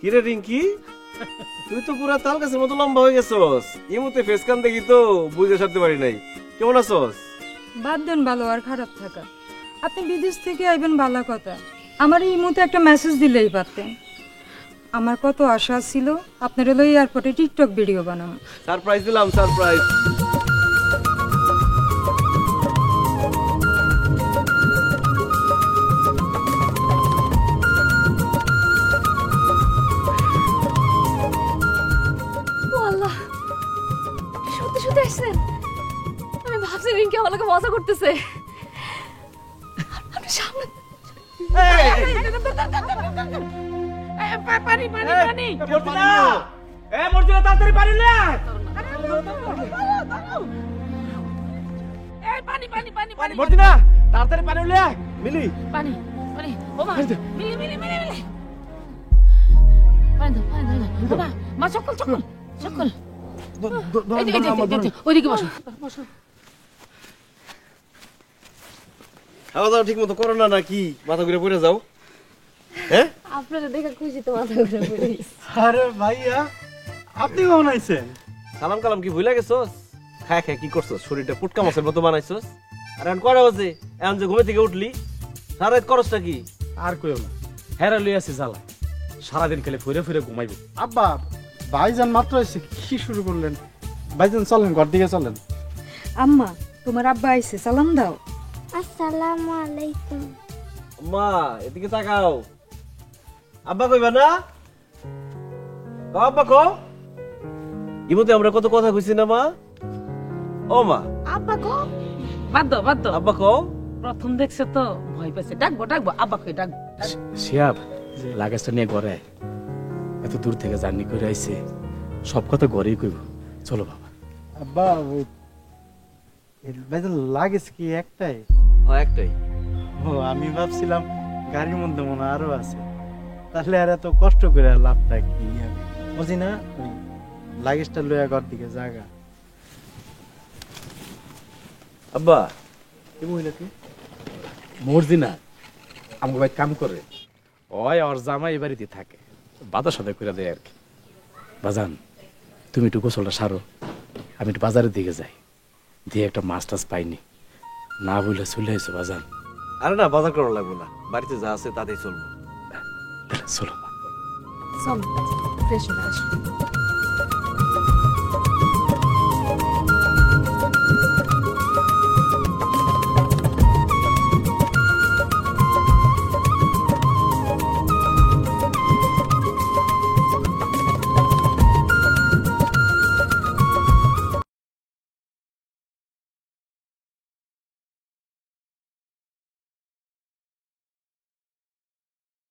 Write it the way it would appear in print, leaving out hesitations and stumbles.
কিরে রিঙ্কি, তুই তো পুরা তাল গাছের মতো লম্বা হয়ে গেছস। এই মুহূর্তে ফেস কান দেখি তো বুঝে সারতে পারি নাই। কেমন আছস? বাদ দেন ভালো আর খারাপ থাকা। আপনি বিদেশ থেকে আইবেন ভালো কথা, আমার এই মুহূর্তে একটা মেসেজ দিলেই পারতেন। আমার কত আশা ছিল আপনার হলো এয়ারপোর্টে টিকটক ভিডিও বানাবো। সারপ্রাইজ দিলাম, সারপ্রাইজ। আল্লাহ, সত্যি সত্যি আসছেন? আমি ভাবছি রিঙ্কি আমাকে মজা করতেছে। আমি সামনে পানি পানি পানি মর্জিনা, এ মর্জিনা তাড়াতাড়ি পানি লে। এই পানি পানি পানি পানি মর্জিনা, তাড়াতাড়ি পানি লে। মিলি, পানি পানি ও মা, মিলি মিলি মিলি মিলি পানি দাও পানি দাও। ও মা, মা সকল সকল সকল ওইদিকে বসো বসো। খাওয়া দাওয়া ঠিক মতো করো না নাকি মাথা ঘুরে পড়ে যাও? হ্যাঁ, আপনারা দেখে খুশি তো মাথা ঘুরে পড়ে গেছে। আরে ভাইয়া, আপনি কেমন আছেন? সালাম কালাম কি ভুলে গেছস? খায় খায় কি করছস? শরীরটা পুটকা মাছের মতো বানাইছস। আর এখন কয়টা বাজে? এখন যে ঘুমে থেকে উঠলি, সারা রাত করসটা কি? আর কইও না, হেরা লই আছে জ্বালা, সারাদিন খেলে ফিরে ফিরে ঘুমাইবো। আব্বা, ভাইজান মাত্র এসে কি শুরু করলেন? ভাইজান চলেন, ঘর দিকে চলেন। আম্মা, তোমার আব্বা আইছে, সালাম দাও। আসসালামু আলাইকুম। মা এদিকে তাকাও। আব্বা কইবা না? কও আব্বা কও। ইমতে আমরা কত কথা কইছি না মা? ও মা, আব্বা কো বাদ দাও বাদ দাও। আব্বা কও। প্রথম দেখছে তো ভয় পাইছে, ডাকবো ডাকবো আব্বা কই ডাকবো। শিয়াব, লাগেজটা নিয়ে ঘরে আয়। এত দূর থেকে জার্নি করে আইছে, সব কথা ঘরেই কইব। চলো বাবা। আব্বা, ভাইজান লাগেজ কি একটাই? হ্যাঁ একটাই। ও, আমি ভাবছিলাম গাড়ির মধ্যে মনে আরো আছে। তাহলে আর এত কষ্ট করে লাভটা কি? বুঝি না, ওই লাগেজটা লইয়া ঘর দিকে জাগা। আব্বা এই মহিলা কি? মর্জিনা আমাকে ভাই কাম করে, ওই ওর জামাই এই বাড়িতে থাকে, বাজার সদাই করে দেয় আর কি। বাজান, তুমি একটু গোসলটা সারো, আমি একটু বাজারের দিকে যাই, দিয়ে একটা মাছ টাছ পাইনি, না বলে চলে এসো বাজান। আরে না, বাজার করা লাগবে না, বাড়িতে যা আছে তাতেই চলবো। চলো। চল ফ্রেশ হয়ে আসো।